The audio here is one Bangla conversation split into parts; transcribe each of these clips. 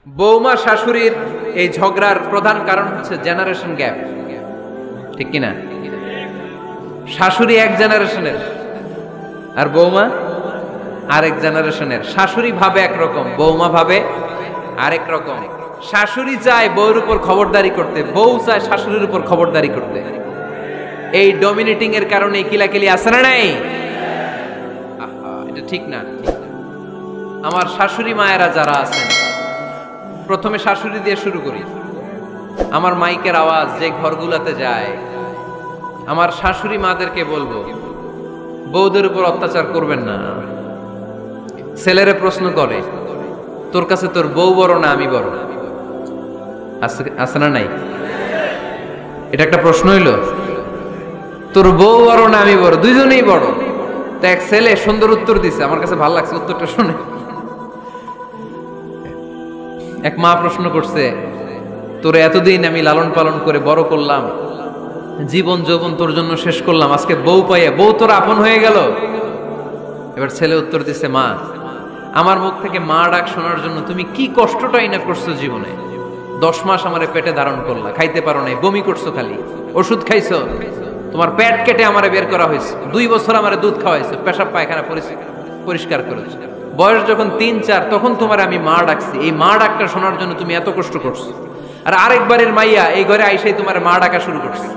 বৌমা শাশুড়ির এই ঝগড়ার প্রধান কারণ হচ্ছে জেনারেশন গ্যাপ, ঠিক কিনা? শাশুড়ি এক জেনারেশনের আর বৌমা আরেক জেনারেশনের। শাশুড়ি ভাবে একরকম, বৌমা ভাবে আরেক রকম। শাশুড়ি চায় বউর উপর খবরদারি করতে, বউ চায় শাশুড়ির উপর খবরদারি করতে। এই ডমিনেটিং এর কারণে কিলাকিলি আছে না নাই? এটা ঠিক না। আমার শাশুড়ি মায়েরা যারা আছেন, প্রথমে শাশুড়ি দিয়ে শুরু করি। আমার মাইকের আওয়াজ যে ঘরগুলোতে যায়, আমার শাশুড়ি মাদেরকে বলবো, বউদের উপর অত্যাচার করবেন না। ছেলেরে প্রশ্ন করে, তোর কাছে তোর বউ বড় না আমি বড়? আছে না নাই? এটা একটা প্রশ্ন হইল। তোর বউ বড় না আমি বড়? দুইজনেই বড়। তো এক ছেলে সুন্দর উত্তর দিছে, আমার কাছে ভালো লাগছে উত্তরটা শুনে। এক মা প্রশ্ন করছে, তোরে এতদিন আমি লালন পালন করে বড় করলাম, জীবন যৌবন তোর জন্য শেষ করলাম, আজকে বউ পাইয়া বউ তোর আপন হয়ে গেল? এবার ছেলে উত্তর দিছে, মা, আমার মুখ থেকে মা ডাক শোনার জন্য তুমি কি কষ্টটাই না করছো জীবনে। 10 মাস আমারে পেটে ধারণ করলা, খাইতে পারো নাই, বমি করছো, খালি ওষুধ খাইছো, তোমার পেট কেটে আমারে বের করা হয়েছে, 2 বছর আমারে দুধ খাওয়াইছো, পেশাব পায়খানা পরিষ্কার করেছো। বয়স যখন 3-4 তখন তোমার আমি মা ডাকছি, এই মা ডাকটা শোনার জন্য তুমি এত কষ্ট করছো। আর আরেকবারের মাইয়া এই ঘরে আইসাই তোমার মা ডাকা শুরু করছে।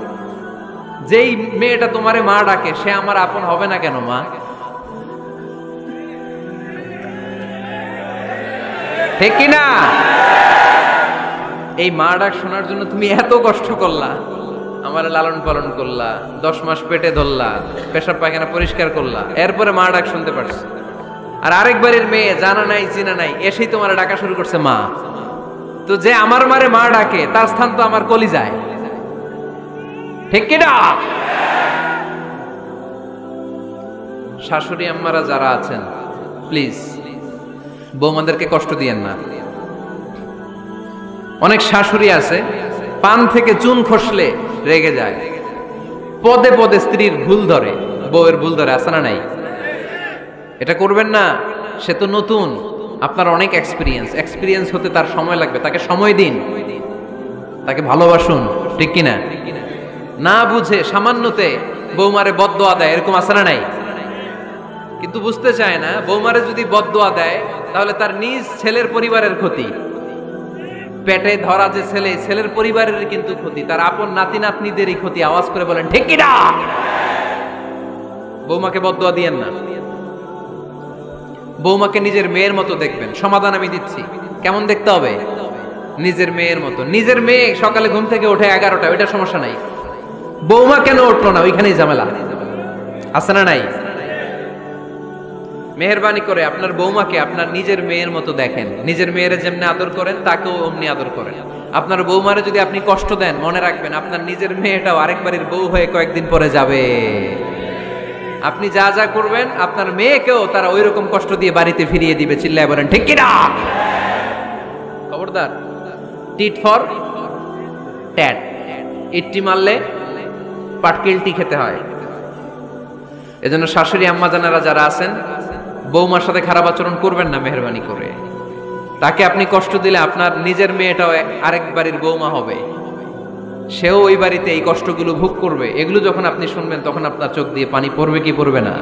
যেই মেয়েটা তোমারে মা ডাকে সে আমার আপন হবে না কেন মা? ঠিক কিনা? এই মা ডাক শোনার জন্য তুমি এত কষ্ট করলা, আমার লালন পালন করলা, 10 মাস পেটে ধরলা, পেশাব পায়খানা পরিষ্কার করলা, এরপরে মা ডাক শুনতে পারছো। আর আরেকবারের মেয়ে জানা নাই চিনা নাই এসেই তোমার ডাকা শুরু করছে মা। তো যে আমার মারে মা ডাকে তার স্থান তো আমার কলিজায়, ঠিক কিনা? শাশুড়ি আম্মারা যারা আছেন, প্লিজ বৌমাদেরকে কষ্ট দিয়েন না। অনেক শাশুড়ি আছে পান থেকে চুন খসলে রেগে যায়, পদে পদে স্ত্রীর ভুল ধরে, বউয়ের ভুল ধরে, আছে না নাই? এটা করবেন না। সে তো নতুন, আপনার অনেক এক্সপিরিয়েন্স হতে তার সময় লাগবে, তাকে সময় দিন, তাকে ভালোবাসুন, ঠিক কিনা? না বুঝে সামান্যতে বৌমারে বদদোয়া দেয়, এরকম আছে না নাই? কিন্তু বুঝতে চায় না, বৌমারে যদি বদদোয়া দেয় তাহলে তার নিজ ছেলের পরিবারের ক্ষতি, পেটে ধরা যে ছেলে, ছেলের পরিবারের কিন্তু ক্ষতি, তার আপন নাতি নাতনিদেরই ক্ষতি। আওয়াজ করে বলেন ঠিক কিনা? বৌমাকে বদদোয়া দিয়েন না। বৌমাকে নিজের মেয়ের মতো দেখবেন। সমাধান আমি দিচ্ছি, কেমন দেখতে হবে? নিজের মেয়ের মতো। নিজের মেয়ে সকালে ঘুম থেকে ওঠে 11টা, ওইটা সমস্যা নাই। বৌমা কেন উঠলো না, ওইখানেই ঝামেলা, আছে না নাই? মেহেরবানি করে আপনার বৌমাকে আপনার নিজের মেয়ের মতো দেখেন। নিজের মেয়ের যেমনি আদর করেন তাকেও অমনি আদর করেন। আপনার বৌমারে যদি আপনি কষ্ট দেন, মনে রাখবেন আপনার নিজের মেয়েটাও আরেকবারের বউ হয়ে কয়েকদিন পরে যাবে। আপনি যা যা করবেন আপনার মেয়েকেও তারা ওই রকম কষ্ট দিয়ে বাড়িতে ফিরিয়ে দিবে। চিল্লায় বলেন ঠিক কিনা? খবরদার, টিট ফর ট্যাট। ইট্টি মারলে পাটকেলটি খেতে হয়। এজন্য শাশুড়ি আম্মা জানারা যারা আছেন, বৌমার সাথে খারাপ আচরণ করবেন না মেহেরবানি করে। তাকে আপনি কষ্ট দিলে আপনার নিজের মেয়েটাও আরেক বাড়ির বৌমা হবে, সেও ওই বাড়িতে এই কষ্টগুলো ভোগ করবে। এগুলো যখন আপনি শুনবেন তখন আপনার চোখ দিয়ে পানি পড়বে কি পড়বে না?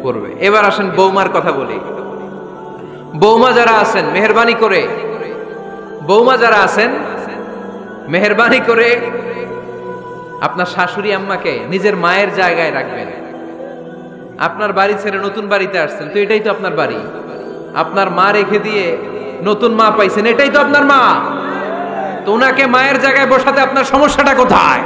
পড়বে। এবার আসেন বৌমার কথা বলি। বৌমা যারা আছেন মেহেরবানি করে, বৌমা যারা আছেন মেহেরবানি করে আপনার শাশুড়ি আম্মাকে নিজের মায়ের জায়গায় রাখবেন। আপনার বাড়ি ছেড়ে নতুন বাড়িতে আসছেন, তো এটাই তো আপনার বাড়ি। আপনার মা রেখে দিয়ে নতুন মা পাইছেন, এটাই তো আপনার মা। তো ওনাকে মায়ের জায়গায় বসাতে আপনার সমস্যাটা কোথায়?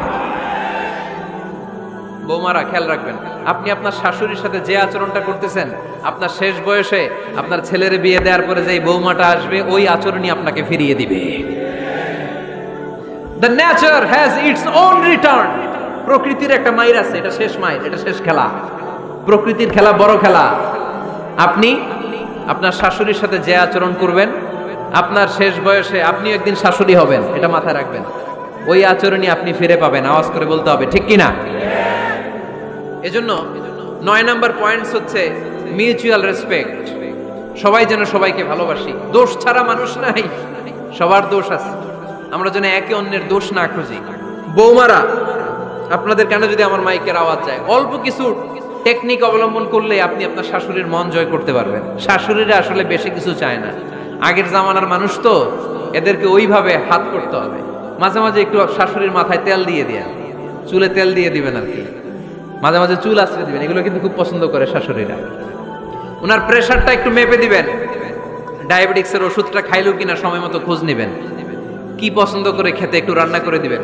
বৌমারা খেয়াল রাখবেন, আপনি আপনার শাশুড়ির সাথে যে আচরণটা করতেছেন, আপনার শেষ বয়সে আপনার ছেলের বিয়ে দেওয়ার পরে যে বৌমাটা আসবে ওই আচরণই আপনাকে ফিরিয়ে দিবে। The nature has its own return. প্রকৃতির একটা মাইর আছে, এটা শেষ মাইর, এটা শেষ খেলা। প্রকৃতির খেলা বড় খেলা। আপনি আপনার শাশুড়ির সাথে যে আচরণ করবেন, আপনার শেষ বয়সে আপনি একদিন শাশুড়ি হবেন, এটা মাথায় রাখবেন। ওই আচরণই আপনি ফিরে পাবেন। আওয়াজ করে বলতে হবে ঠিক কিনা? এজন্য 9 নাম্বার পয়েন্টস হচ্ছে মিউচুয়াল রেসপেক্ট। সবাই যেন সবাইকে ভালোবাসি। দোষ ছাড়া মানুষ নাই। সবার দোষ আছে, আমরা যেন একে অন্যের দোষ না খুঁজি। বৌমারা, আপনাদের কানে যদি আমার মাইকের আওয়াজ যায়, অল্প কিছু টেকনিক অবলম্বন করলে আপনি আপনার শাশুড়ির মন জয় করতে পারবেন। শাশুড়িরা আসলে বেশি কিছু চায় না, আগের জামানার মানুষ তো, এদেরকে ওইভাবে হাত করতে হবে। মাঝে মাঝে একটু শাশুড়ির মাথায় তেল দিয়ে দেন, চুলে তেল দিয়ে দিবেন আর কি, মাঝে মাঝে চুল আশ্রয় দিবেন, এগুলো কিন্তু খুব পছন্দ করে শাশুড়িরা। ওনার প্রেশারটা একটু মেপে দিবেন, ডায়াবেটিক্সের ওষুধটা খাইলো কিনা সময় মতো খোঁজ নিবেন, কি পছন্দ করে খেতে একটু রান্না করে দিবেন।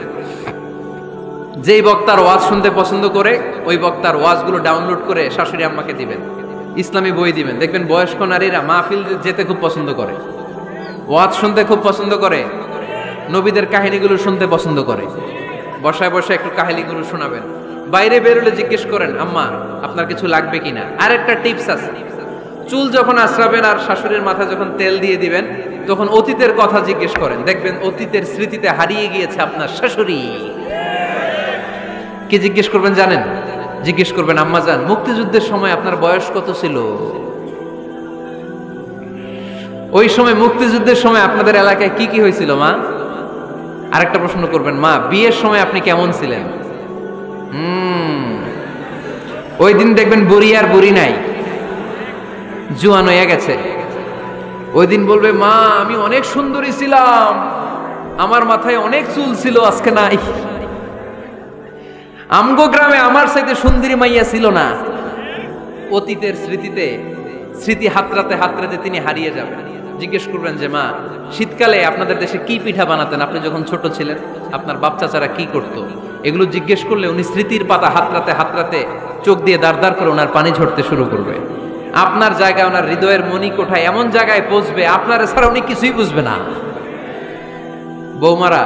যেই বক্তার ওয়াজ শুনতে পছন্দ করে ওই বক্তার ওয়াজগুলো ডাউনলোড করে শাশুড়ি আম্মাকে দিবেন, ইসলামী বই দিবেন। দেখবেন বয়স্ক নারীরা মাহফিল যেতে খুব পছন্দ করে, ওয়াজ শুনতে খুব পছন্দ করে, নবীদের কাহিনীগুলো শুনতে পছন্দ করে। বসায় বসায় একটু কাহিনীগুলো শোনাবেন। বাইরে বেরোলে জিজ্ঞেস করেন, আম্মা আপনার কিছু লাগবে কিনা। আর একটা টিপস আছে, চুল যখন আশ্রাবেন আর শাশুড়ির মাথায় যখন তেল দিয়ে দিবেন, তখন অতীতের কথা জিজ্ঞেস করেন, দেখবেন অতীতের স্মৃতিতে হারিয়ে গিয়েছে আপনার শাশুড়ি। কি জিজ্ঞেস করবেন জানেন? জিজ্ঞেস করবেন, আম্মা জান, মুক্তিযুদ্ধের সময় আপনার বয়স কত ছিল? ওই সময় মুক্তিযুদ্ধের সময় আপনাদের এলাকায় কি কি হয়েছিল মা? আরেকটা প্রশ্ন করবেন, মা বিয়ের সময় আপনি কেমন ছিলেন? ওই দিন দেখবেন বুড়ি আর বুড়ি নাই, জুয়ান হয়ে গেছে। ওই দিন বলবে, মা আমি অনেক সুন্দরী ছিলাম, আমার মাথায় অনেক চুল ছিল, আজকে নাই। আমগো গ্রামে আমার চাইতে সুন্দরী মাইয়া ছিল না। অতীতের স্মৃতিতে, স্মৃতি হাতরাতে হাতরাতে তিনি হারিয়ে যাবেন। জিজ্ঞেস করবেন যে, মা শীতকালে আপনাদের দেশে কি পিঠা বানাতেন আপনি যখন ছোট ছিলেন, আপনার বাপ চাচারা কি করতো? এগুলো জিজ্ঞেস করলে উনি স্মৃতির পাতা হাতরাতে হাতরাতে চোখ দিয়ে দাঁড় দাঁড় করে ওনার পানি ঝরতে শুরু করবে। আপনার জায়গায়, ওনার হৃদয়ের মনি কোঠায় এমন জায়গায় পৌঁছবে, আপনার ছাড়া উনি কিছুই বুঝবে না। বৌমারা,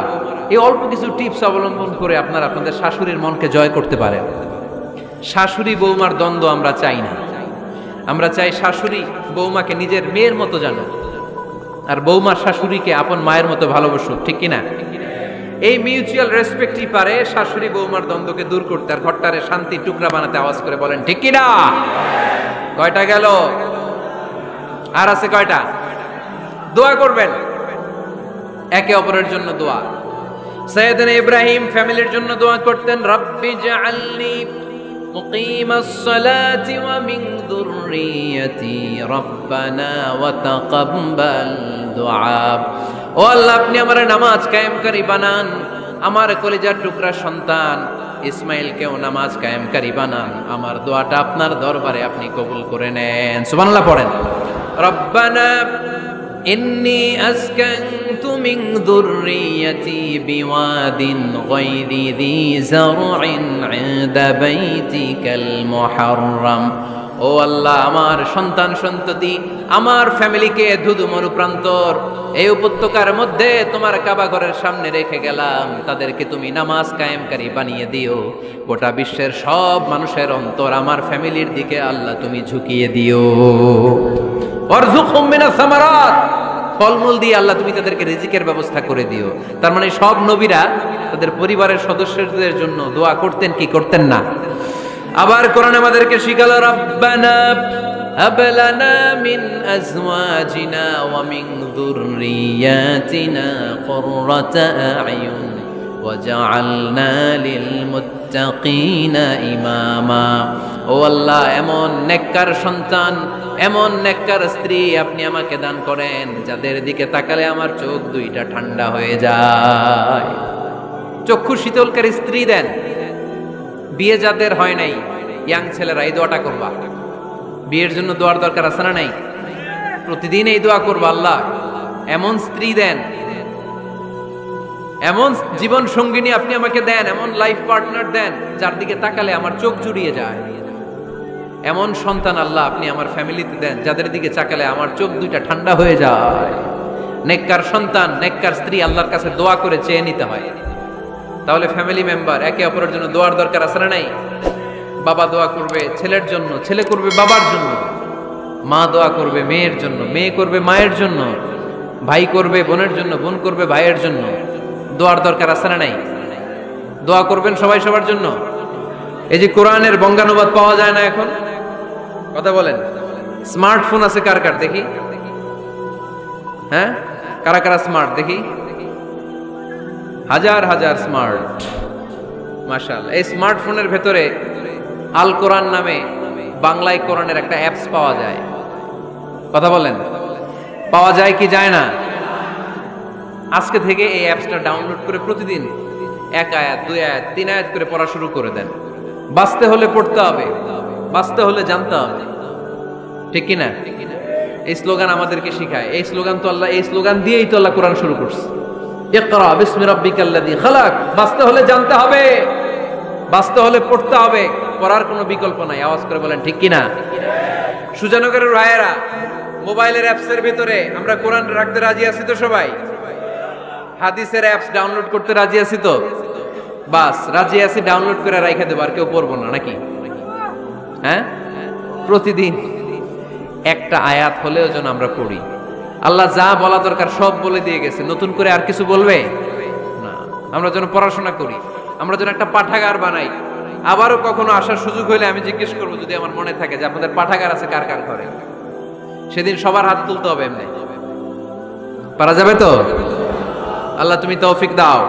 এই অল্প কিছু টিপস অবলম্বন করে আপনারা আপনাদের শাশুড়ির মনকে জয় করতে পারেন। শাশুড়ি বৌমার দ্বন্দ্ব আমরা চাই না, আমরা চাই শাশুড়ি বৌমাকে নিজের মেয়ের মতো জানো, আর বৌমার শাশুড়িকে আপন মায়ের মতো ভালোবাসুক, ঠিক কিনা? এই মিউচুয়াল রেসপেক্টই পারে শাশুড়ি বৌমার দ্বন্দ্বকে দূর করতে আর ঘরটারে শান্তি টুকরা বানাতে। আওয়াজ করে বলেন ঠিক কিনা? কয়টা গেল? আর আছে কয়টা? দোয়া করবেন একে অপরের জন্য। দোয়া, সাইয়েদনা ইব্রাহিম ফ্যামিলির জন্য দোয়া করতেন, রব্বি জাআলনি মুকিমাস সালাতি ওয়া মিন যুররিয়াতি রব্বানা ওয়া তাকাব্বাল দুআ। ও আল্লাহ, আপনি আমার নামাজ কায়েমকারী বানান, আমার কলিজার টুকরা সন্তান ইসমাইলকেও নামাজ কায়েমকারী বানান, আমার দোয়াটা আপনার দরবারে আপনি কবুল করে নেন। সুবহানাল্লাহ পড়েন। রব্বানা ইন্নী আসকানতু মিন যুররিয়াতি বিওয়াদিন গায়রি যী যারইন ইনদা বাইতিকাল মুহাররাম। ও আল্লাহ, আমার সন্তান সন্ততি, আমার ফ্যামিলিকে ধুধু মরুপ্রান্তর এই উপত্যকার মধ্যে তোমার কাবা ঘরের সামনে রেখে গেলাম, তাদেরকে তুমি নামাজ কায়েমকারী বানিয়ে দিও। গোটা বিশ্বের সব মানুষের অন্তর আমার ফ্যামিলির দিকে আল্লাহ তুমি ঝুঁকিয়ে দিও। ওয়ারযুকহুম মিনাস সামারাত, ফলমূল দিয়ে আল্লাহ তুমি তাদেরকে রিজিকের ব্যবস্থা করে দিও। তার মানে সব নবীরা তাদের পরিবারের সদস্যদের জন্য দোয়া করতেন কি করতেন না? আবার কোরআন আমাদেরকে শিখালো, রব্বানা হাব লানা মিন আজওয়াজিনা ওয়া মিন যুররিয়াতিনা কুররাতা আ'য়ুন ওয়াজআলনা লিল মুত্তাকিনা ইমামা। ও আল্লাহ, এমন নেককার সন্তান, এমন নেককার স্ত্রী আপনি আমাকে দান করেন যাদের দিকে তাকালে আমার চোখ দুইটা ঠান্ডা হয়ে যায়। চক্ষু শীতলকারী স্ত্রী দেন। বিয়ে যাদের হয় নাই, ইয়াং ছেলেরা এই দোয়াটা করবা। বিয়ের জন্য দোয়ার দরকার আছে না নাই? প্রতিদিন এই দোয়া করবা, আল্লাহ এমন স্ত্রী দেন, এমন জীবন সঙ্গিনী আপনি আমাকে দেন, এমন লাইফ পার্টনার দেন যার দিকে তাকালে আমার চোখ জুড়িয়ে যায়। এমন সন্তান আল্লাহ আপনি আমার ফ্যামিলিতে দেন যাদের দিকে তাকালে আমার চোখ দুইটা ঠান্ডা হয়ে যায়। নেককার সন্তান, নেককার স্ত্রী আল্লাহর কাছে দোয়া করে চেয়ে নিতে হয়। তাহলে ফ্যামিলি মেম্বার একে অপরের জন্য দোয়ার দরকার আছে না নাই? বাবা দোয়া করবে ছেলের জন্য, ছেলে করবে বাবার জন্য, মা দোয়া করবে মেয়ের জন্য, মেয়ে করবে মায়ের জন্য, ভাই করবে বোনের জন্য, বোন করবে ভাইয়ের জন্য। দোয়ার দরকার আছে না নাই? দোয়া করবেন সবাই সবার জন্য। এই যে কোরআনের বঙ্গানুবাদ পাওয়া যায় না এখন, কথা বলেন। স্মার্টফোন আছে কার কার দেখি? হ্যাঁ, কারা কারা স্মার্ট দেখি, হাজার হাজার স্মার্ট, মাশাআল্লাহ। এই স্মার্টফোনের ভেতরে আল কোরআন নামে বাংলায় কোরআনের একটা অ্যাপস পাওয়া যায়। কথা বলেন, পাওয়া যায় কি যায় না? আজকে থেকে এই অ্যাপসটা ডাউনলোড করে প্রতিদিন 1 আয়াত 2 আয়াত 3 আয়াত করে পড়া শুরু করে দেন। বাঁচতে হলে পড়তে হবে, বাঁচতে হলে জানতে হবে, ঠিক কিনা? এই স্লোগান আমাদেরকে শিখায়। এই স্লোগান তো আল্লাহ, এই স্লোগান দিয়েই তো আল্লাহ কোরআন শুরু করছে, ইকরা বিসমি রাব্বিকাল্লাযী খালাক। বাঁচতে হলে জানতে হবে, বাঁচতে হলে পড়তে হবে, পড়ার কোনো বিকল্প নাই। আওয়াজ করে বলেন ঠিক কিনা? সুজানগরের রায়েরা, মোবাইলের অ্যাপসের ভিতরে আমরা কোরআন রাখতে রাজি আছি তো সবাই? হাদিসের অ্যাপস ডাউনলোড করতে রাজি আছি তো? বাস রাজি আছি, ডাউনলোড করে রাইখা দেব, আর কেউ পড়বো না নাকি? হ্যাঁ, প্রতিদিন একটা আয়াত হলেও যেন আমরা পড়ি। আল্লাহ যা বলা দরকার সব বলে দিয়ে গেছে, নতুন করে আর কিছু বলবে না। আমরা যেন পড়াশোনা করি, আমরা যেন একটা পাঠাগার বানাই। আবারও কখনো আসার সুযোগ হলে আমি জিজ্ঞেস করবো, যদি আমার মনে থাকে যে আপনাদের পাঠাগার আছে কার কার ঘরে, সেদিন সবার হাত তুলতে হবে। এমনি পারা যাবে তো? আল্লাহ তুমি তৌফিক দাও।